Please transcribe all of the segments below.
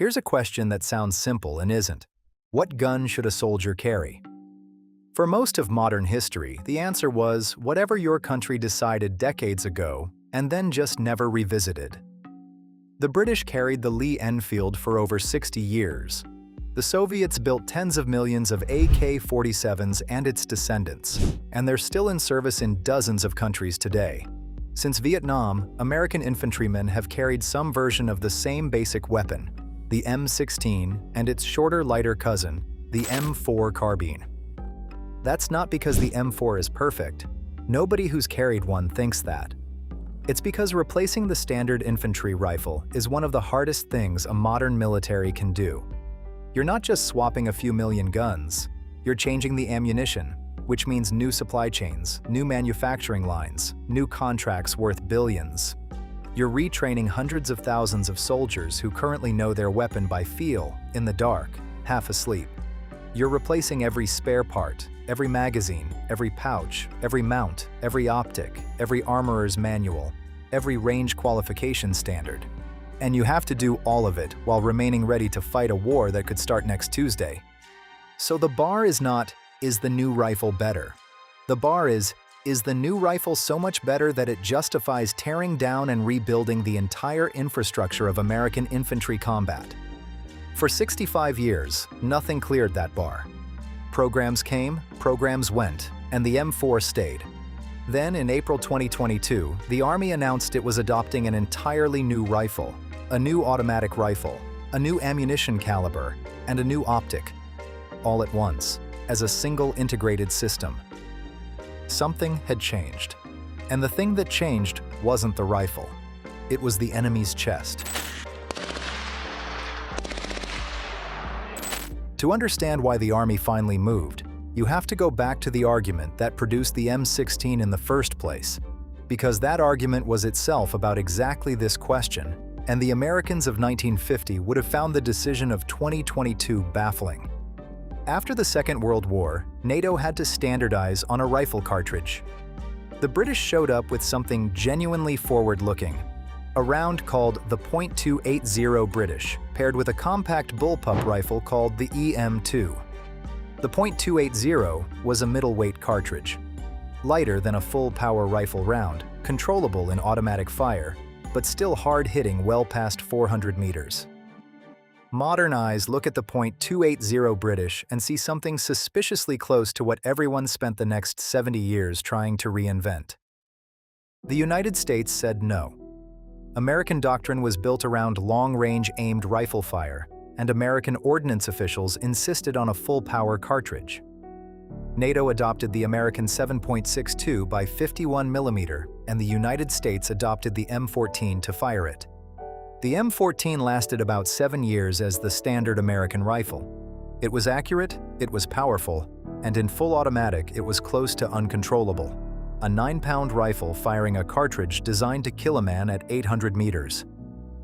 Here's a question that sounds simple and isn't. What gun should a soldier carry? For most of modern history, the answer was whatever your country decided decades ago and then just never revisited. The British carried the Lee Enfield for over 60 years. The Soviets built tens of millions of AK-47s and its descendants, and they're still in service in dozens of countries today. Since Vietnam, American infantrymen have carried some version of the same basic weapon, the M16 and its shorter, lighter cousin, the M4 carbine. That's not because the M4 is perfect. Nobody who's carried one thinks that. It's because replacing the standard infantry rifle is one of the hardest things a modern military can do. You're not just swapping a few million guns, you're changing the ammunition, which means new supply chains, new manufacturing lines, new contracts worth billions. You're retraining hundreds of thousands of soldiers who currently know their weapon by feel, in the dark, half asleep. You're replacing every spare part, every magazine, every pouch, every mount, every optic, every armorer's manual, every range qualification standard. And you have to do all of it while remaining ready to fight a war that could start next Tuesday. So the bar is not, is the new rifle better? The bar is the new rifle so much better that it justifies tearing down and rebuilding the entire infrastructure of American infantry combat? For 65 years, nothing cleared that bar. Programs came, programs went, and the M4 stayed. Then, in April 2022, the Army announced it was adopting an entirely new rifle, a new automatic rifle, a new ammunition caliber, and a new optic, all at once, as a single integrated system. Something had changed, and the thing that changed wasn't the rifle. It was the enemy's chest. To understand why the Army finally moved, you have to go back to the argument that produced the M16 in the first place, because that argument was itself about exactly this question, and the Americans of 1950 would have found the decision of 2022 baffling. After the Second World War, NATO had to standardize on a rifle cartridge. The British showed up with something genuinely forward-looking, a round called the .280 British, paired with a compact bullpup rifle called the EM2. The .280 was a middleweight cartridge, lighter than a full-power rifle round, controllable in automatic fire, but still hard-hitting well past 400 meters. Modern eyes look at the .280 British and see something suspiciously close to what everyone spent the next 70 years trying to reinvent. The United States said no. American doctrine was built around long-range aimed rifle fire, and American ordnance officials insisted on a full-power cartridge. NATO adopted the American 7.62 by 51 mm, and the United States adopted the M14 to fire it. The M14 lasted about 7 years as the standard American rifle. It was accurate, it was powerful, and in full automatic it was close to uncontrollable. A 9-pound rifle firing a cartridge designed to kill a man at 800 meters.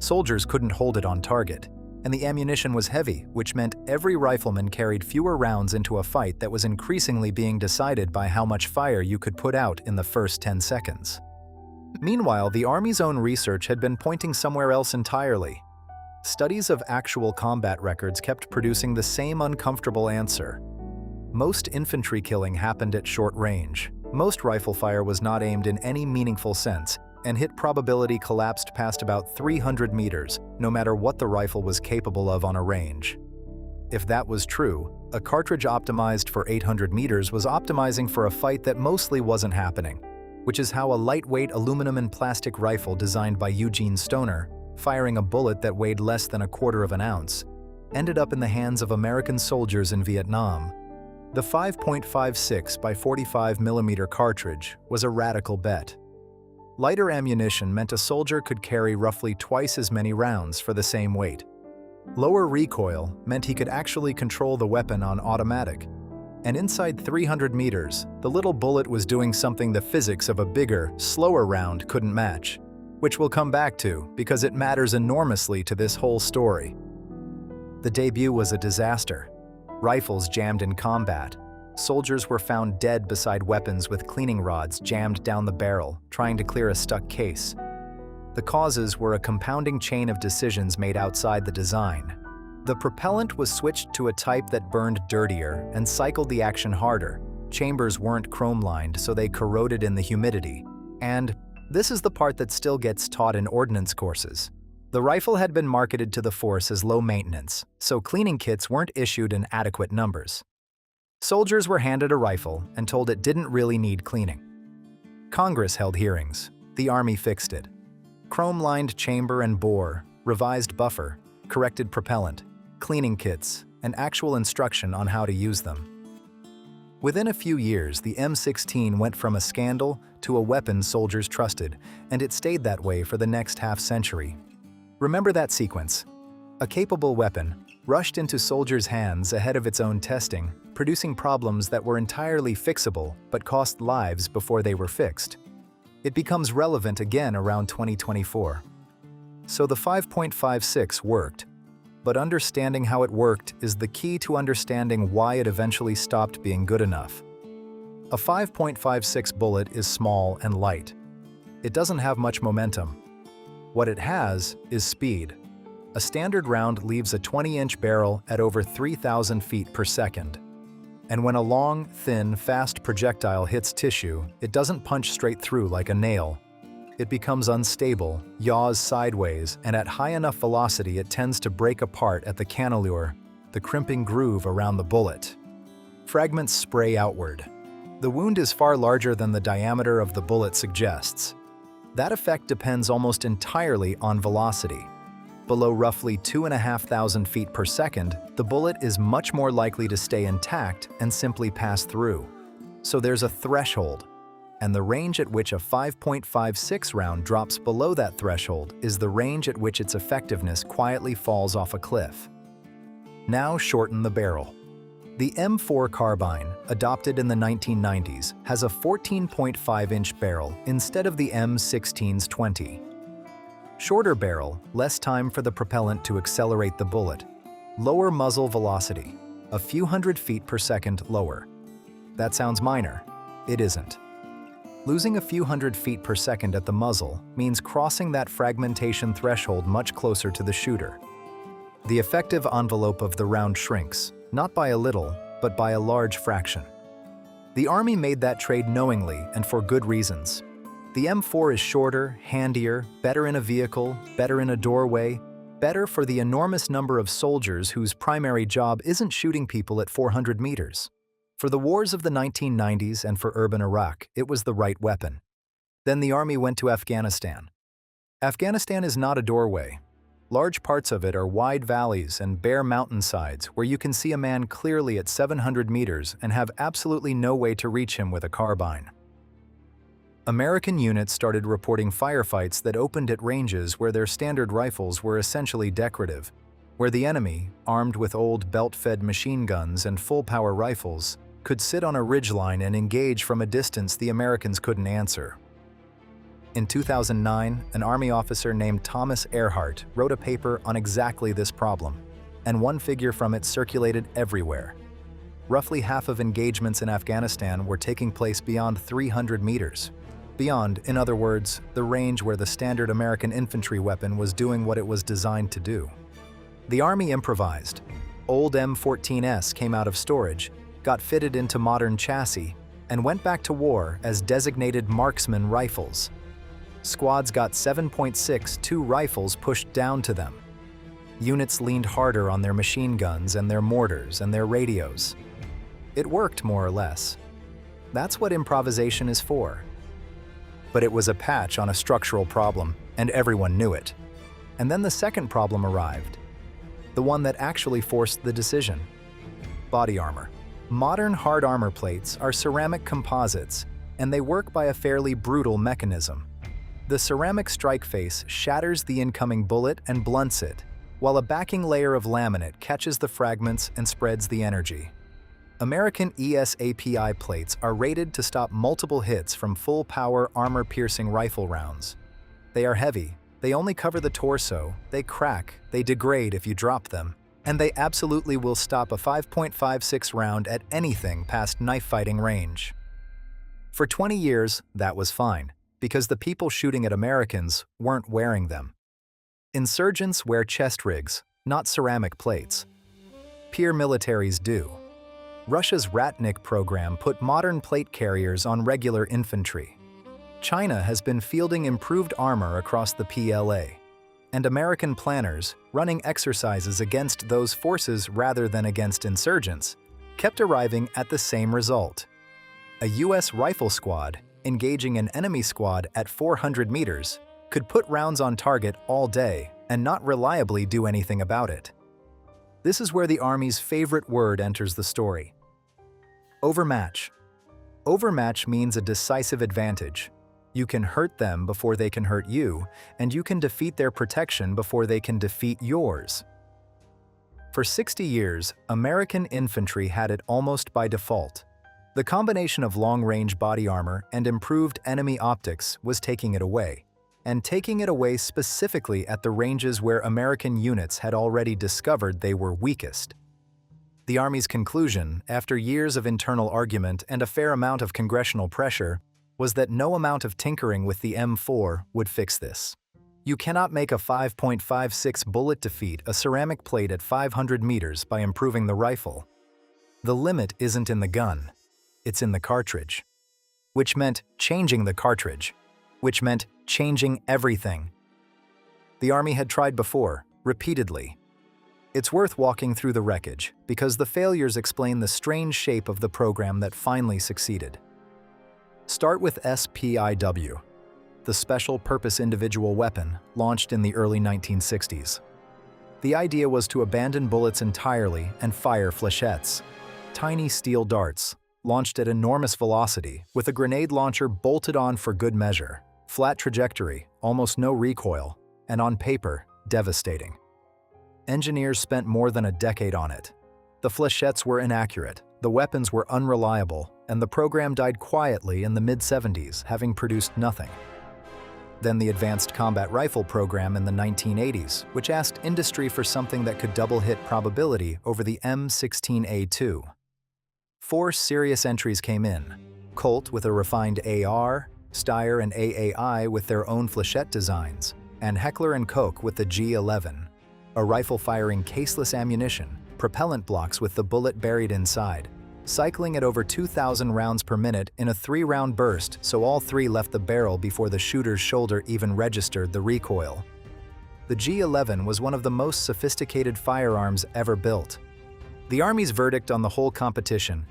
Soldiers couldn't hold it on target, and the ammunition was heavy, which meant every rifleman carried fewer rounds into a fight that was increasingly being decided by how much fire you could put out in the first 10 seconds. Meanwhile, the Army's own research had been pointing somewhere else entirely. Studies of actual combat records kept producing the same uncomfortable answer. Most infantry killing happened at short range. Most rifle fire was not aimed in any meaningful sense, and hit probability collapsed past about 300 meters, no matter what the rifle was capable of on a range. If that was true, a cartridge optimized for 800 meters was optimizing for a fight that mostly wasn't happening, which is how a lightweight aluminum and plastic rifle designed by Eugene Stoner, firing a bullet that weighed less than 1/4 of an ounce, ended up in the hands of American soldiers in Vietnam. The 5.56 by 45 mm cartridge was a radical bet. Lighter ammunition meant a soldier could carry roughly twice as many rounds for the same weight. Lower recoil meant he could actually control the weapon on automatic. And inside 300 meters, the little bullet was doing something the physics of a bigger, slower round couldn't match, which we'll come back to because it matters enormously to this whole story. The debut was a disaster. Rifles jammed in combat. Soldiers were found dead beside weapons with cleaning rods jammed down the barrel, trying to clear a stuck case. The causes were a compounding chain of decisions made outside the design. The propellant was switched to a type that burned dirtier and cycled the action harder. Chambers weren't chrome-lined, so they corroded in the humidity. And this is the part that still gets taught in ordnance courses. The rifle had been marketed to the force as low maintenance, so cleaning kits weren't issued in adequate numbers. Soldiers were handed a rifle and told it didn't really need cleaning. Congress held hearings. The Army fixed it. Chrome-lined chamber and bore, revised buffer, corrected propellant, cleaning kits, and actual instruction on how to use them. Within a few years, the M16 went from a scandal to a weapon soldiers trusted, and it stayed that way for the next half-century. Remember that sequence. A capable weapon rushed into soldiers' hands ahead of its own testing, producing problems that were entirely fixable but cost lives before they were fixed. It becomes relevant again around 2024. So the 5.56 worked, but understanding how it worked is the key to understanding why it eventually stopped being good enough. A 5.56 bullet is small and light. It doesn't have much momentum. What it has is speed. A standard round leaves a 20-inch barrel at over 3,000 feet per second. And when a long, thin, fast projectile hits tissue, it doesn't punch straight through like a nail. It becomes unstable, yaws sideways, and at high enough velocity it tends to break apart at the cannelure, the crimping groove around the bullet. Fragments spray outward. The wound is far larger than the diameter of the bullet suggests. That effect depends almost entirely on velocity. Below roughly 2,500 feet per second, the bullet is much more likely to stay intact and simply pass through. So there's a threshold, and the range at which a 5.56 round drops below that threshold is the range at which its effectiveness quietly falls off a cliff. Now shorten the barrel. The M4 carbine, adopted in the 1990s, has a 14.5-inch barrel instead of the M16's 20. Shorter barrel, less time for the propellant to accelerate the bullet. Lower muzzle velocity, a few hundred feet per second lower. That sounds minor. It isn't. Losing a few hundred feet per second at the muzzle means crossing that fragmentation threshold much closer to the shooter. The effective envelope of the round shrinks, not by a little, but by a large fraction. The Army made that trade knowingly and for good reasons. The M4 is shorter, handier, better in a vehicle, better in a doorway, better for the enormous number of soldiers whose primary job isn't shooting people at 400 meters. For the wars of the 1990s and for urban Iraq, it was the right weapon. Then the Army went to Afghanistan. Afghanistan is not a doorway. Large parts of it are wide valleys and bare mountainsides where you can see a man clearly at 700 meters and have absolutely no way to reach him with a carbine. American units started reporting firefights that opened at ranges where their standard rifles were essentially decorative, where the enemy, armed with old belt-fed machine guns and full-power rifles, could sit on a ridgeline and engage from a distance the Americans couldn't answer. In 2009, an Army officer named Thomas Earhart wrote a paper on exactly this problem, and one figure from it circulated everywhere. Roughly half of engagements in Afghanistan were taking place beyond 300 meters. Beyond, in other words, the range where the standard American infantry weapon was doing what it was designed to do. The Army improvised. Old M14s came out of storage, got fitted into modern chassis, and went back to war as designated marksman rifles. Squads got 7.62 rifles pushed down to them. Units leaned harder on their machine guns and their mortars and their radios. It worked more or less. That's what improvisation is for. But it was a patch on a structural problem, and everyone knew it. And then the second problem arrived. The one that actually forced the decision. Body armor. Modern hard armor plates are ceramic composites, and they work by a fairly brutal mechanism. The ceramic strike face shatters the incoming bullet and blunts it, while a backing layer of laminate catches the fragments and spreads the energy. American ESAPI plates are rated to stop multiple hits from full-power armor-piercing rifle rounds. They are heavy, they only cover the torso, they crack, they degrade if you drop them, and they absolutely will stop a 5.56 round at anything past knife-fighting range. For 20 years, that was fine, because the people shooting at Americans weren't wearing them. Insurgents wear chest rigs, not ceramic plates. Peer militaries do. Russia's Ratnik program put modern plate carriers on regular infantry. China has been fielding improved armor across the PLA. And American planners, running exercises against those forces rather than against insurgents, kept arriving at the same result. A U.S. rifle squad, engaging an enemy squad at 400 meters, could put rounds on target all day and not reliably do anything about it. This is where the Army's favorite word enters the story. Overmatch. Overmatch means a decisive advantage. You can hurt them before they can hurt you, and you can defeat their protection before they can defeat yours. For 60 years, American infantry had it almost by default. The combination of long-range body armor and improved enemy optics was taking it away, and taking it away specifically at the ranges where American units had already discovered they were weakest. The Army's conclusion, after years of internal argument and a fair amount of congressional pressure, was that no amount of tinkering with the M4 would fix this. You cannot make a 5.56 bullet defeat a ceramic plate at 500 meters by improving the rifle. The limit isn't in the gun, it's in the cartridge. Which meant changing the cartridge, which meant changing everything. The Army had tried before, repeatedly. It's worth walking through the wreckage, because the failures explain the strange shape of the program that finally succeeded. Start with SPIW, the Special Purpose Individual Weapon, launched in the early 1960s. The idea was to abandon bullets entirely and fire flechettes, tiny steel darts, launched at enormous velocity, with a grenade launcher bolted on for good measure, flat trajectory, almost no recoil, and on paper, devastating. Engineers spent more than a decade on it. The flechettes were inaccurate, the weapons were unreliable, and the program died quietly in the mid-70s, having produced nothing. Then the Advanced Combat Rifle program in the 1980s, which asked industry for something that could double hit probability over the M16A2. 4 serious entries came in: Colt with a refined AR, Steyr and AAI with their own flechette designs, and Heckler & Koch with the G11, a rifle firing caseless ammunition, propellant blocks with the bullet buried inside, cycling at over 2,000 rounds per minute in a 3-round burst, so all 3 left the barrel before the shooter's shoulder even registered the recoil. The G11 was one of the most sophisticated firearms ever built. The Army's verdict on the whole competition: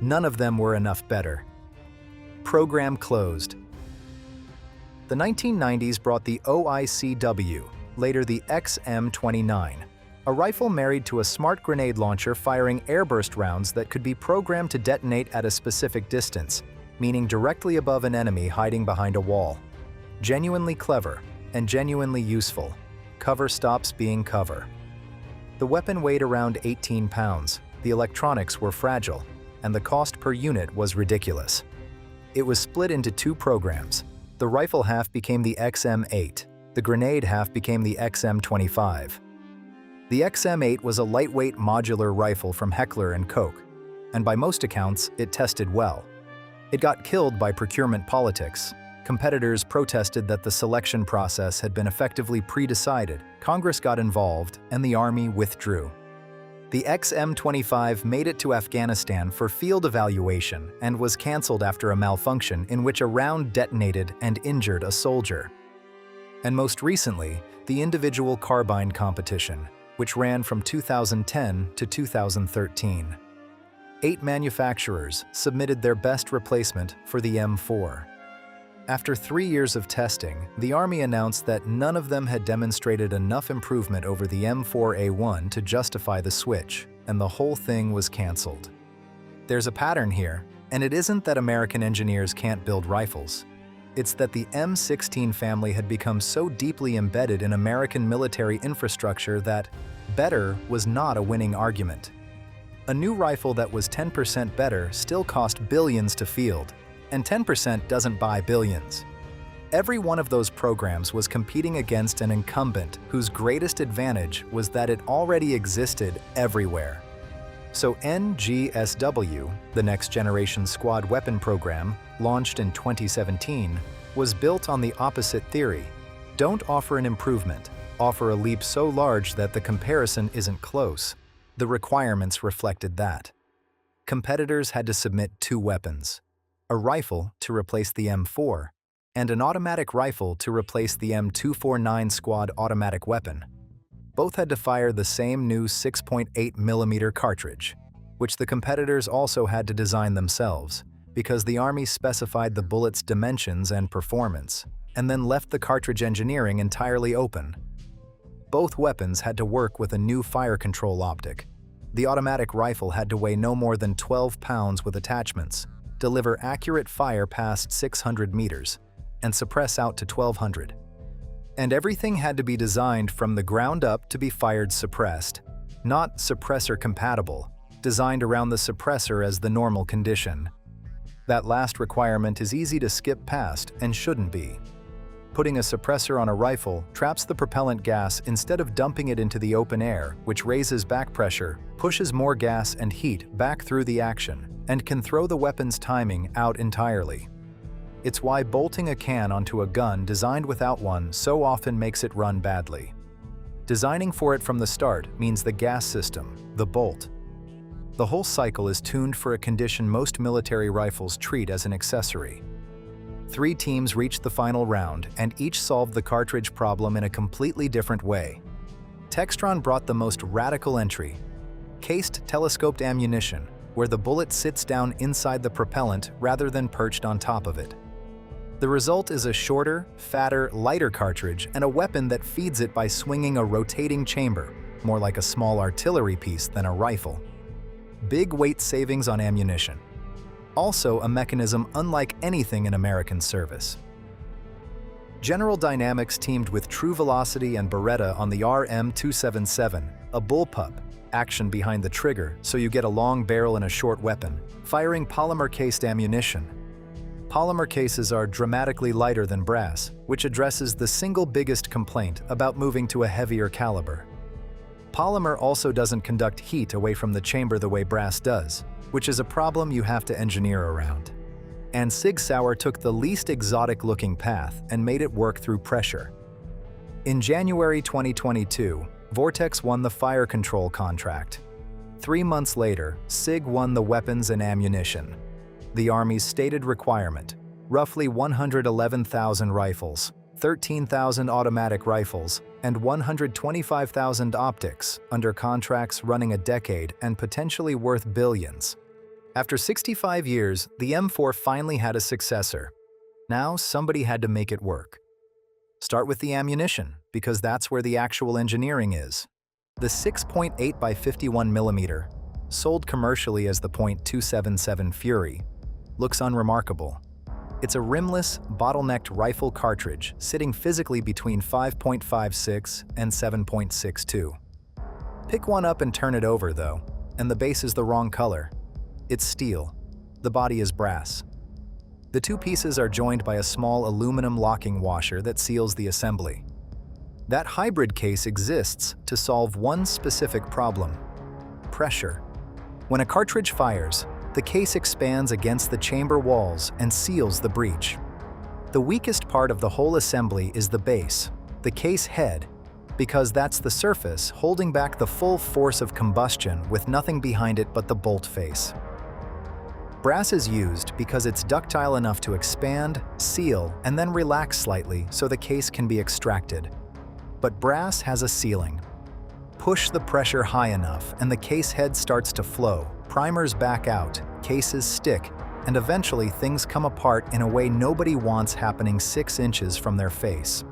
none of them were enough better. Program closed. The 1990s brought the OICW, later the XM29, a rifle married to a smart grenade launcher firing airburst rounds that could be programmed to detonate at a specific distance, meaning directly above an enemy hiding behind a wall. Genuinely clever and genuinely useful. Cover stops being cover. The weapon weighed around 18 pounds, the electronics were fragile, and the cost per unit was ridiculous. It was split into 2 programs. The rifle half became the XM8, the grenade half became the XM25. The XM8 was a lightweight modular rifle from Heckler & Koch, and by most accounts, it tested well. It got killed by procurement politics. Competitors protested that the selection process had been effectively pre-decided, Congress got involved, and the Army withdrew. The XM25 made it to Afghanistan for field evaluation and was canceled after a malfunction in which a round detonated and injured a soldier. And most recently, the individual carbine competition, which ran from 2010 to 2013. 8 manufacturers submitted their best replacement for the M4. After 3 years of testing, the Army announced that none of them had demonstrated enough improvement over the M4A1 to justify the switch, and the whole thing was canceled. There's a pattern here, and it isn't that American engineers can't build rifles. It's that the M16 family had become so deeply embedded in American military infrastructure that better was not a winning argument. A new rifle that was 10% better still cost billions to field, and 10% doesn't buy billions. Every one of those programs was competing against an incumbent whose greatest advantage was that it already existed everywhere. So NGSW, the Next Generation Squad Weapon Program, launched in 2017, was built on the opposite theory. Don't offer an improvement, offer a leap so large that the comparison isn't close. The requirements reflected that. Competitors had to submit 2 weapons: a rifle to replace the M4, and an automatic rifle to replace the M249 squad automatic weapon. Both had to fire the same new 6.8mm cartridge, which the competitors also had to design themselves, because the Army specified the bullet's dimensions and performance, and then left the cartridge engineering entirely open. Both weapons had to work with a new fire control optic. The automatic rifle had to weigh no more than 12 pounds with attachments, deliver accurate fire past 600 meters, and suppress out to 1200. And everything had to be designed from the ground up to be fired suppressed, not suppressor compatible, designed around the suppressor as the normal condition. That last requirement is easy to skip past and shouldn't be. Putting a suppressor on a rifle traps the propellant gas instead of dumping it into the open air, which raises back pressure, pushes more gas and heat back through the action, and can throw the weapon's timing out entirely. It's why bolting a can onto a gun designed without one so often makes it run badly. Designing for it from the start means the gas system, the bolt. The whole cycle is tuned for a condition most military rifles treat as an accessory. 3 teams reached the final round, and each solved the cartridge problem in a completely different way. Textron brought the most radical entry: cased telescoped ammunition, where the bullet sits down inside the propellant rather than perched on top of it. The result is a shorter, fatter, lighter cartridge and a weapon that feeds it by swinging a rotating chamber, more like a small artillery piece than a rifle. Big weight savings on ammunition. Also a mechanism unlike anything in American service. General Dynamics teamed with True Velocity and Beretta on the RM277, a bullpup, action behind the trigger so you get a long barrel and a short weapon, firing polymer-cased ammunition. Polymer cases are dramatically lighter than brass, which addresses the single biggest complaint about moving to a heavier caliber. Polymer also doesn't conduct heat away from the chamber the way brass does, which is a problem you have to engineer around. And Sauer took the least exotic-looking path and made it work through pressure. In January 2022, Vortex won the fire control contract. 3 months later, SIG won the weapons and ammunition. The Army's stated requirement: roughly 111,000 rifles, 13,000 automatic rifles, and 125,000 optics, under contracts running a decade and potentially worth billions. After 65 years, the M4 finally had a successor. Now somebody had to make it work. Start with the ammunition, because that's where the actual engineering is. The 6.8 by 51mm, sold commercially as the .277 Fury, looks unremarkable. It's a rimless, bottlenecked rifle cartridge sitting physically between 5.56 and 7.62. Pick one up and turn it over, though, and the base is the wrong color. It's steel. The body is brass. The 2 pieces are joined by a small aluminum locking washer that seals the assembly. That hybrid case exists to solve one specific problem: pressure. When a cartridge fires, the case expands against the chamber walls and seals the breach. The weakest part of the whole assembly is the base, the case head, because that's the surface holding back the full force of combustion with nothing behind it but the bolt face. Brass is used because it's ductile enough to expand, seal, and then relax slightly so the case can be extracted. But brass has a ceiling. Push the pressure high enough and the case head starts to flow, primers back out, cases stick, and eventually things come apart in a way nobody wants happening 6 inches from their face.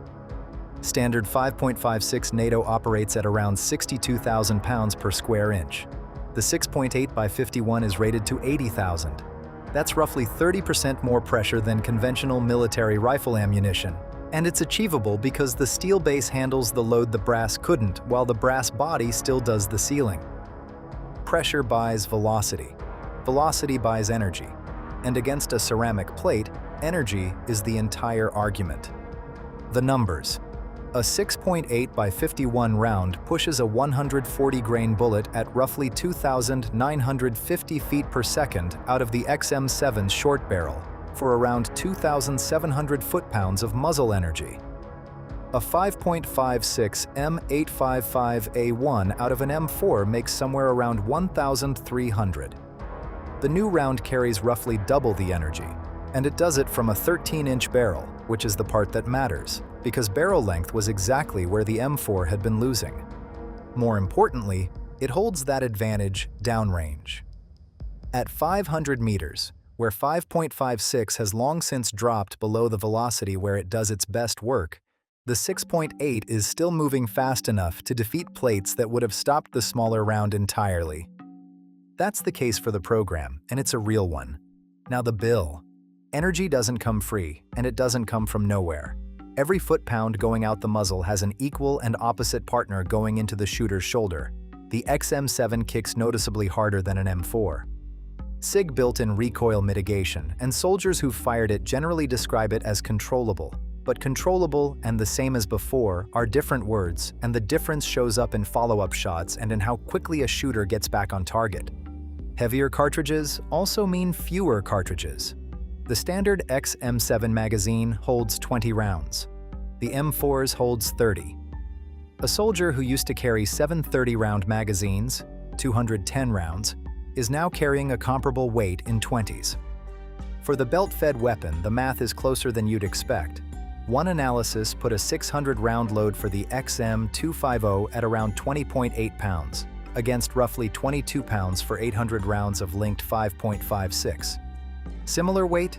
Standard 5.56 NATO operates at around 62,000 pounds per square inch. The 6.8 by 51 is rated to 80,000. That's roughly 30% more pressure than conventional military rifle ammunition. And it's achievable because the steel base handles the load the brass couldn't, while the brass body still does the sealing. Pressure buys velocity. Velocity buys energy. And against a ceramic plate, energy is the entire argument. The numbers. A 6.8 by 51 round pushes a 140 grain bullet at roughly 2,950 feet per second out of the XM7's short barrel for around 2,700 foot-pounds of muzzle energy. A 5.56 M855A1 out of an M4 makes somewhere around 1,300. The new round carries roughly double the energy, and it does it from a 13-inch barrel, which is the part that matters, because barrel length was exactly where the M4 had been losing. More importantly, it holds that advantage downrange. At 500 meters, where 5.56 has long since dropped below the velocity where it does its best work, the 6.8 is still moving fast enough to defeat plates that would have stopped the smaller round entirely. That's the case for the program, and it's a real one. Now the bill. Energy doesn't come free, and it doesn't come from nowhere. Every foot-pound going out the muzzle has an equal and opposite partner going into the shooter's shoulder. The XM7 kicks noticeably harder than an M4. SIG built-in recoil mitigation, and soldiers who've fired it generally describe it as controllable. But controllable and the same as before are different words, and the difference shows up in follow-up shots and in how quickly a shooter gets back on target. Heavier cartridges also mean fewer cartridges. The standard XM7 magazine holds 20 rounds. The M4's holds 30. A soldier who used to carry 730-round magazines, 210 rounds, is now carrying a comparable weight in 20s. For the belt-fed weapon, the math is closer than you'd expect. One analysis put a 600-round load for the XM250 at around 20.8 pounds, against roughly 22 pounds for 800 rounds of linked 5.56. Similar weight,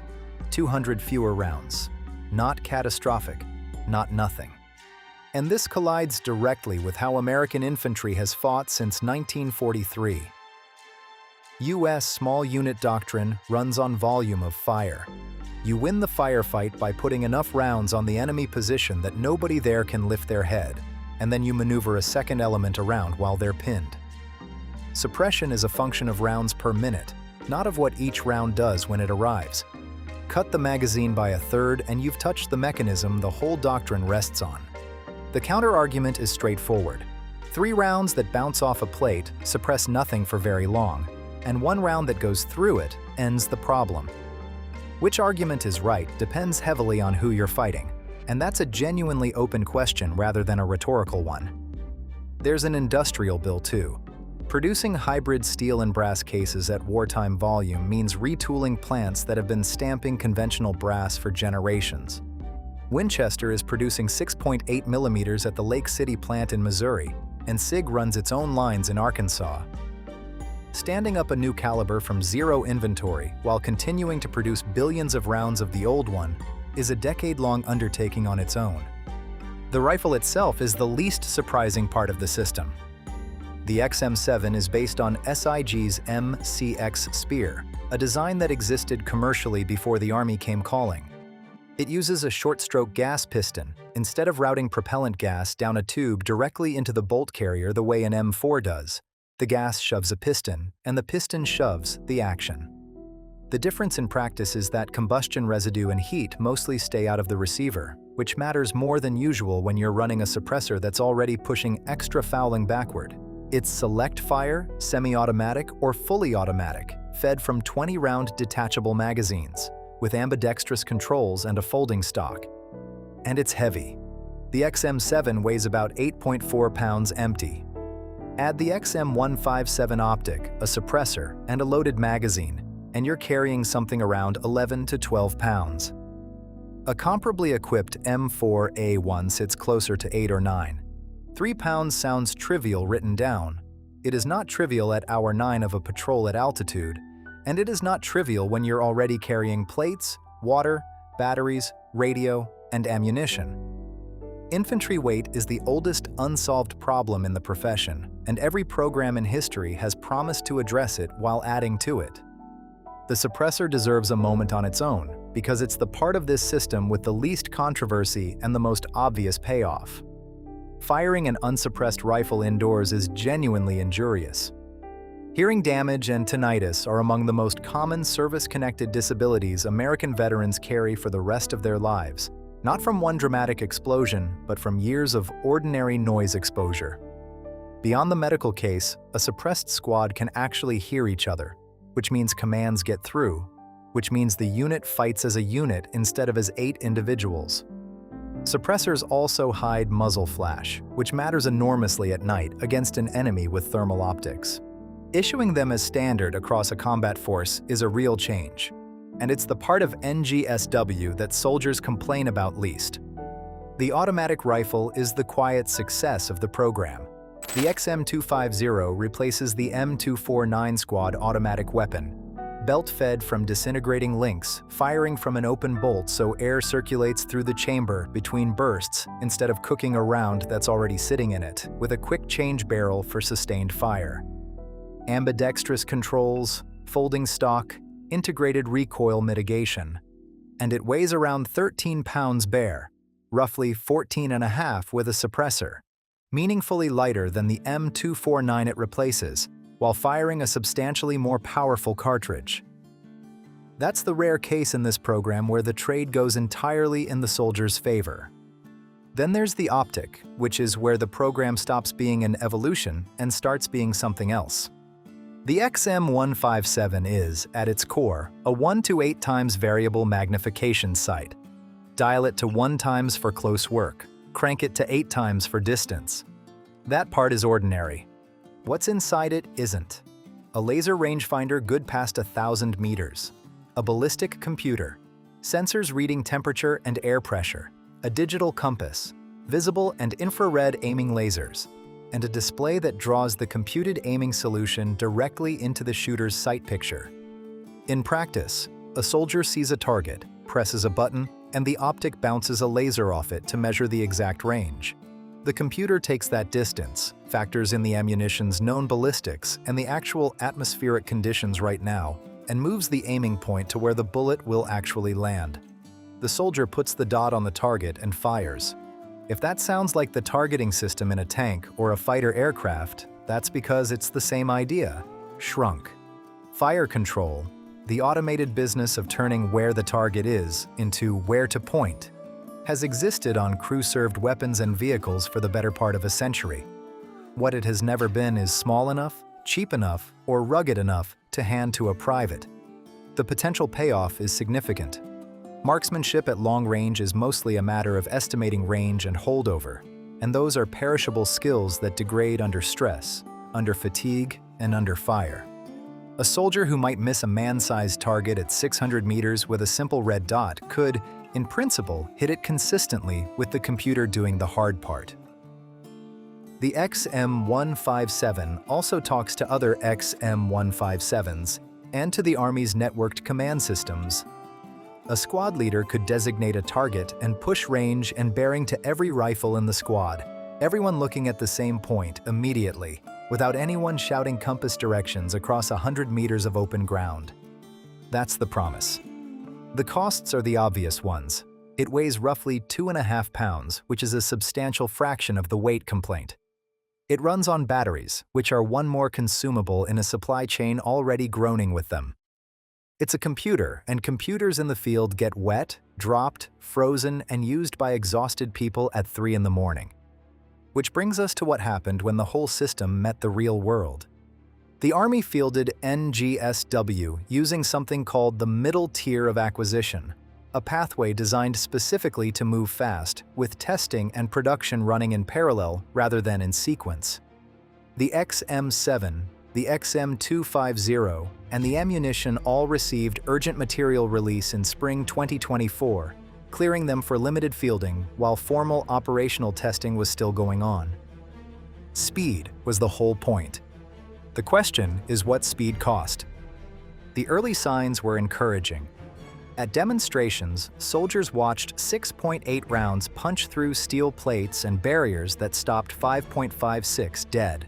200 fewer rounds. Not catastrophic, not nothing. And this collides directly with how American infantry has fought since 1943. U.S. small unit doctrine runs on volume of fire. You win the firefight by putting enough rounds on the enemy position that nobody there can lift their head, and then you maneuver a second element around while they're pinned. Suppression is a function of rounds per minute, not of what each round does when it arrives. Cut the magazine by a third and you've touched the mechanism the whole doctrine rests on. The counter-argument is straightforward. 3 rounds that bounce off a plate suppress nothing for very long, and 1 round that goes through it ends the problem. Which argument is right depends heavily on who you're fighting, and that's a genuinely open question rather than a rhetorical one. There's an industrial bill too. Producing hybrid steel and brass cases at wartime volume means retooling plants that have been stamping conventional brass for generations. Winchester is producing 6.8 millimeters at the Lake City plant in Missouri, and SIG runs its own lines in Arkansas. Standing up a new caliber from zero inventory while continuing to produce billions of rounds of the old one is a decade-long undertaking on its own. The rifle itself is the least surprising part of the system. The XM7 is based on SIG's MCX Spear, a design that existed commercially before the Army came calling. It uses a short-stroke gas piston, instead of routing propellant gas down a tube directly into the bolt carrier the way an M4 does. The gas shoves a piston, and the piston shoves the action. The difference in practice is that combustion residue and heat mostly stay out of the receiver, which matters more than usual when you're running a suppressor that's already pushing extra fouling backward. It's select fire, semi-automatic, or fully automatic, fed from 20-round detachable magazines, with ambidextrous controls and a folding stock. And it's heavy. The XM7 weighs about 8.4 pounds empty. Add the XM157 optic, a suppressor, and a loaded magazine, and you're carrying something around 11 to 12 pounds. A comparably equipped M4A1 sits closer to 8 or 9. 3 pounds sounds trivial written down. It is not trivial at hour 9 of a patrol at altitude, and it is not trivial when you're already carrying plates, water, batteries, radio, and ammunition. Infantry weight is the oldest unsolved problem in the profession, and every program in history has promised to address it while adding to it. The suppressor deserves a moment on its own, because it's the part of this system with the least controversy and the most obvious payoff. Firing an unsuppressed rifle indoors is genuinely injurious. Hearing damage and tinnitus are among the most common service-connected disabilities American veterans carry for the rest of their lives, not from one dramatic explosion, but from years of ordinary noise exposure. Beyond the medical case, a suppressed squad can actually hear each other, which means commands get through, which means the unit fights as a unit instead of as 8 individuals. Suppressors also hide muzzle flash, which matters enormously at night against an enemy with thermal optics. Issuing them as standard across a combat force is a real change, and it's the part of NGSW that soldiers complain about least. The automatic rifle is the quiet success of the program. The XM250 replaces the M249 squad automatic weapon, belt-fed from disintegrating links, firing from an open bolt so air circulates through the chamber between bursts instead of cooking a round that's already sitting in it, with a quick change barrel for sustained fire. Ambidextrous controls, folding stock, integrated recoil mitigation. And it weighs around 13 pounds bare, roughly 14.5 with a suppressor, meaningfully lighter than the M249 it replaces, while firing a substantially more powerful cartridge. That's the rare case in this program where the trade goes entirely in the soldier's favor. Then there's the optic, which is where the program stops being an evolution and starts being something else. The XM157 is, at its core, a 1 to 8 times variable magnification sight. Dial it to 1 times for close work, crank it to 8 times for distance. That part is ordinary. What's inside it isn't. A laser rangefinder good past 1,000 meters, a ballistic computer, sensors reading temperature and air pressure, a digital compass, visible and infrared aiming lasers, and a display that draws the computed aiming solution directly into the shooter's sight picture. In practice, a soldier sees a target, presses a button, and the optic bounces a laser off it to measure the exact range. The computer takes that distance, factors in the ammunition's known ballistics and the actual atmospheric conditions right now, and moves the aiming point to where the bullet will actually land. The soldier puts the dot on the target and fires. If that sounds like the targeting system in a tank or a fighter aircraft, that's because it's the same idea, shrunk. Fire control, the automated business of turning where the target is into where to point, has existed on crew-served weapons and vehicles for the better part of a century. What it has never been is small enough, cheap enough, or rugged enough to hand to a private. The potential payoff is significant. Marksmanship at long range is mostly a matter of estimating range and holdover, and those are perishable skills that degrade under stress, under fatigue, and under fire. A soldier who might miss a man-sized target at 600 meters with a simple red dot could, in principle, hit it consistently with the computer doing the hard part. The XM157 also talks to other XM157s and to the Army's networked command systems. A squad leader could designate a target and push range and bearing to every rifle in the squad, everyone looking at the same point immediately, without anyone shouting compass directions across 100 meters of open ground. That's the promise. The costs are the obvious ones. It weighs roughly 2.5 pounds, which is a substantial fraction of the weight complaint. It runs on batteries, which are one more consumable in a supply chain already groaning with them. It's a computer, and computers in the field get wet, dropped, frozen, and used by exhausted people at 3 in the morning. Which brings us to what happened when the whole system met the real world. The Army fielded NGSW using something called the middle tier of acquisition, a pathway designed specifically to move fast, with testing and production running in parallel rather than in sequence. The XM7, the XM250, and the ammunition all received urgent material release in spring 2024, clearing them for limited fielding while formal operational testing was still going on. Speed was the whole point. The question is what speed cost. The early signs were encouraging. At demonstrations, soldiers watched 6.8 rounds punch through steel plates and barriers that stopped 5.56 dead.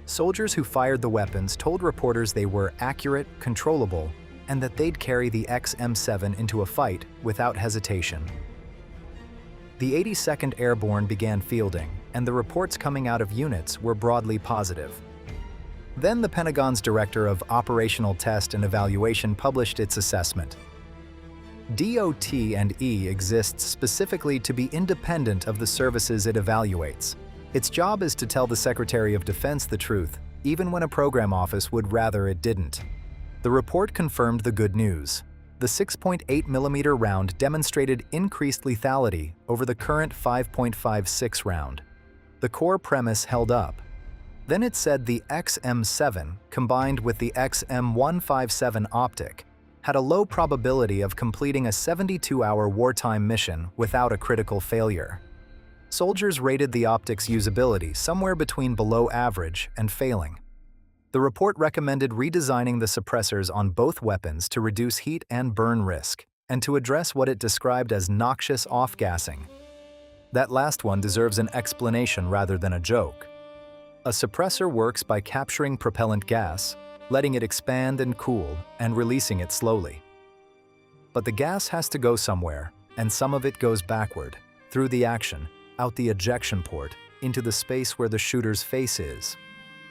Soldiers who fired the weapons told reporters they were accurate, controllable, and that they'd carry the XM7 into a fight without hesitation. The 82nd Airborne began fielding, and the reports coming out of units were broadly positive. Then the Pentagon's Director of Operational Test and Evaluation published its assessment. DOT&E exists specifically to be independent of the services it evaluates. Its job is to tell the Secretary of Defense the truth, even when a program office would rather it didn't. The report confirmed the good news. The 6.8mm round demonstrated increased lethality over the current 5.56 round. The core premise held up. Then it said the XM7, combined with the XM157 optic, had a low probability of completing a 72-hour wartime mission without a critical failure. Soldiers rated the optic's usability somewhere between below average and failing. The report recommended redesigning the suppressors on both weapons to reduce heat and burn risk, and to address what it described as noxious off-gassing. That last one deserves an explanation rather than a joke. A suppressor works by capturing propellant gas, letting it expand and cool, and releasing it slowly. But the gas has to go somewhere, and some of it goes backward, through the action, out the ejection port, into the space where the shooter's face is.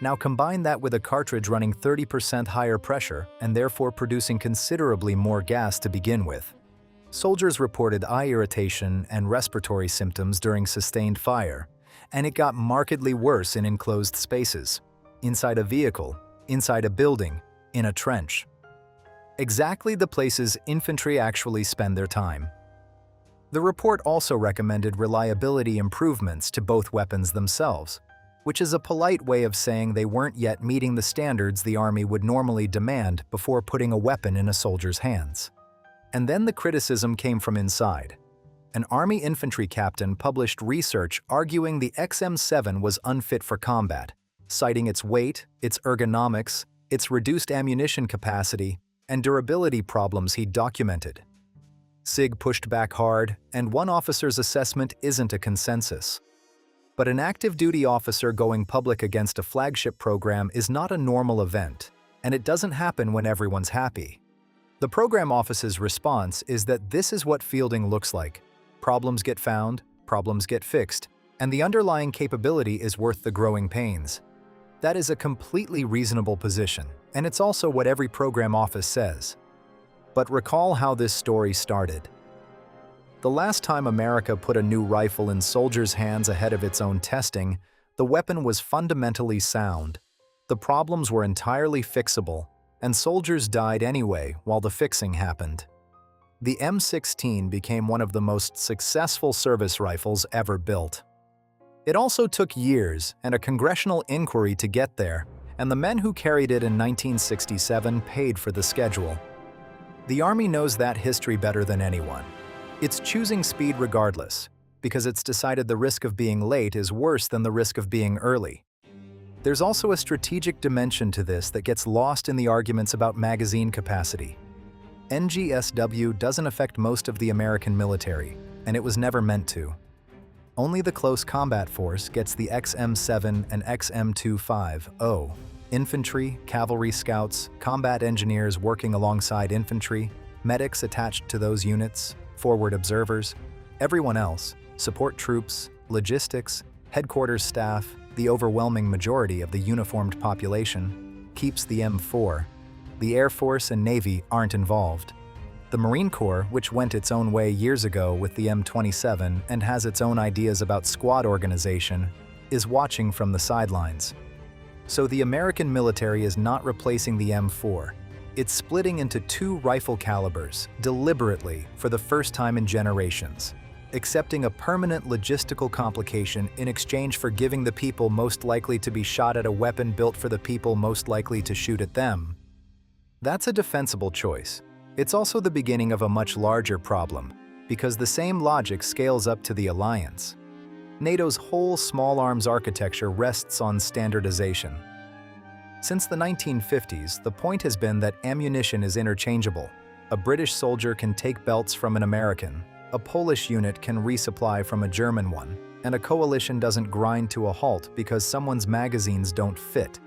Now combine that with a cartridge running 30% higher pressure and therefore producing considerably more gas to begin with. Soldiers reported eye irritation and respiratory symptoms during sustained fire, and it got markedly worse in enclosed spaces, inside a vehicle, inside a building, in a trench. Exactly the places infantry actually spend their time. The report also recommended reliability improvements to both weapons themselves, which is a polite way of saying they weren't yet meeting the standards the Army would normally demand before putting a weapon in a soldier's hands. And then the criticism came from inside. An Army infantry captain published research arguing the XM7 was unfit for combat, citing its weight, its ergonomics, its reduced ammunition capacity, and durability problems he documented. SIG pushed back hard, and one officer's assessment isn't a consensus. But an active duty officer going public against a flagship program is not a normal event, and it doesn't happen when everyone's happy. The program office's response is that this is what fielding looks like. Problems get found, problems get fixed, and the underlying capability is worth the growing pains. That is a completely reasonable position, and it's also what every program office says. But recall how this story started. The last time America put a new rifle in soldiers' hands ahead of its own testing, the weapon was fundamentally sound. The problems were entirely fixable, and soldiers died anyway while the fixing happened. The M16 became one of the most successful service rifles ever built. It also took years and a congressional inquiry to get there, and the men who carried it in 1967 paid for the schedule. The Army knows that history better than anyone. It's choosing speed regardless, because it's decided the risk of being late is worse than the risk of being early. There's also a strategic dimension to this that gets lost in the arguments about magazine capacity. NGSW doesn't affect most of the American military, and it was never meant to. Only the close combat force gets the XM7 and XM250. Infantry, cavalry scouts, combat engineers working alongside infantry, medics attached to those units, forward observers, everyone else, support troops, logistics, headquarters staff, the overwhelming majority of the uniformed population, keeps the M4. The Air Force and Navy aren't involved. The Marine Corps, which went its own way years ago with the M27 and has its own ideas about squad organization, is watching from the sidelines. So the American military is not replacing the M4. It's splitting into two rifle calibers, deliberately, for the first time in generations, accepting a permanent logistical complication in exchange for giving the people most likely to be shot at a weapon built for the people most likely to shoot at them. That's a defensible choice. It's also the beginning of a much larger problem, because the same logic scales up to the alliance. NATO's whole small arms architecture rests on standardization. Since the 1950s, the point has been that ammunition is interchangeable. A British soldier can take belts from an American, a Polish unit can resupply from a German one, and a coalition doesn't grind to a halt because someone's magazines don't fit.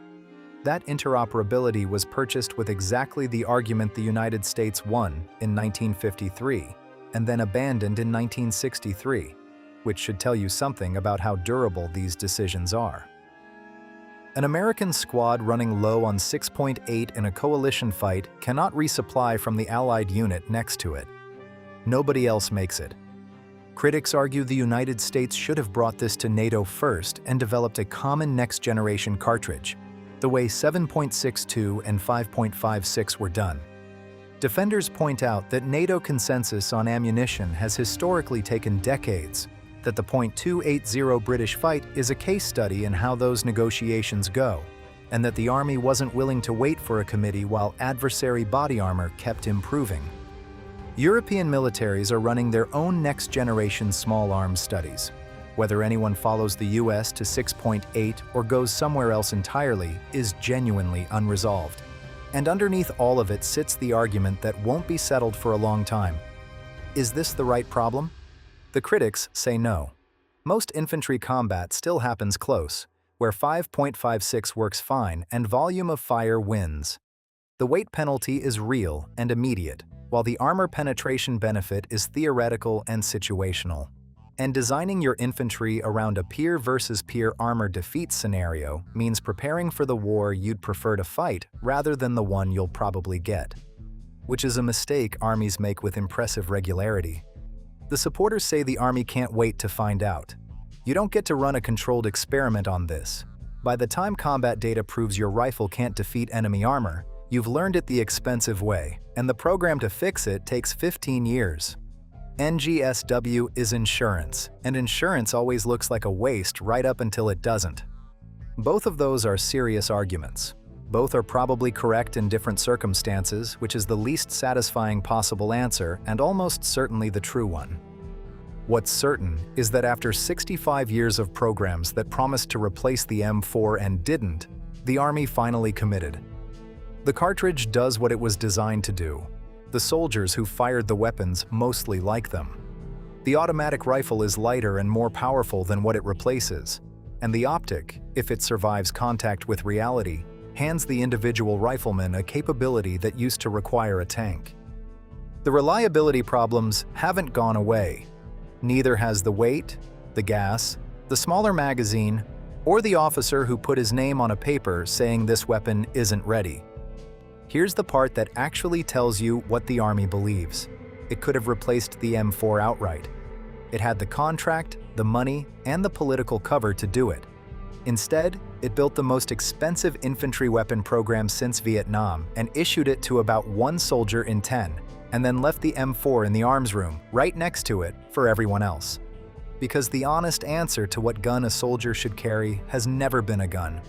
That interoperability was purchased with exactly the argument the United States won in 1953, and then abandoned in 1963, which should tell you something about how durable these decisions are. An American squad running low on 6.8 in a coalition fight cannot resupply from the Allied unit next to it. Nobody else makes it. Critics argue the United States should have brought this to NATO first and developed a common next-generation cartridge, the way 7.62 and 5.56 were done. Defenders point out that NATO consensus on ammunition has historically taken decades, that the .280 British fight is a case study in how those negotiations go, and that the Army wasn't willing to wait for a committee while adversary body armor kept improving. European militaries are running their own next-generation small arms studies. Whether anyone follows the US to 6.8 or goes somewhere else entirely is genuinely unresolved. And underneath all of it sits the argument that won't be settled for a long time. Is this the right problem? The critics say no. Most infantry combat still happens close, where 5.56 works fine and volume of fire wins. The weight penalty is real and immediate, while the armor penetration benefit is theoretical and situational. And designing your infantry around a peer versus peer armor defeat scenario means preparing for the war you'd prefer to fight rather than the one you'll probably get, which is a mistake armies make with impressive regularity. The supporters say the Army can't wait to find out. You don't get to run a controlled experiment on this. By the time combat data proves your rifle can't defeat enemy armor, you've learned it the expensive way, and the program to fix it takes 15 years. NGSW is insurance, and insurance always looks like a waste right up until it doesn't. Both of those are serious arguments. Both are probably correct in different circumstances, which is the least satisfying possible answer and almost certainly the true one. What's certain is that after 65 years of programs that promised to replace the M4 and didn't, the Army finally committed. The cartridge does what it was designed to do. The soldiers who fired the weapons mostly like them. The automatic rifle is lighter and more powerful than what it replaces, and the optic, if it survives contact with reality, hands the individual rifleman a capability that used to require a tank. The reliability problems haven't gone away. Neither has the weight, the gas, the smaller magazine, or the officer who put his name on a paper saying this weapon isn't ready. Here's the part that actually tells you what the Army believes. It could have replaced the M4 outright. It had the contract, the money, and the political cover to do it. Instead, it built the most expensive infantry weapon program since Vietnam and issued it to about 1 soldier in 10, and then left the M4 in the arms room, right next to it, for everyone else. Because the honest answer to what gun a soldier should carry has never been a gun.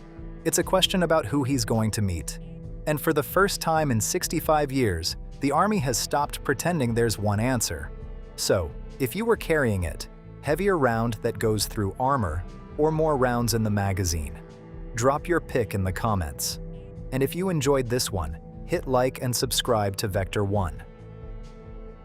It's a question about who he's going to meet. And for the first time in 65 years, the Army has stopped pretending there's one answer. So, if you were carrying it, heavier round that goes through armor, or more rounds in the magazine? Drop your pick in the comments. And if you enjoyed this one, hit like and subscribe to Vector 1.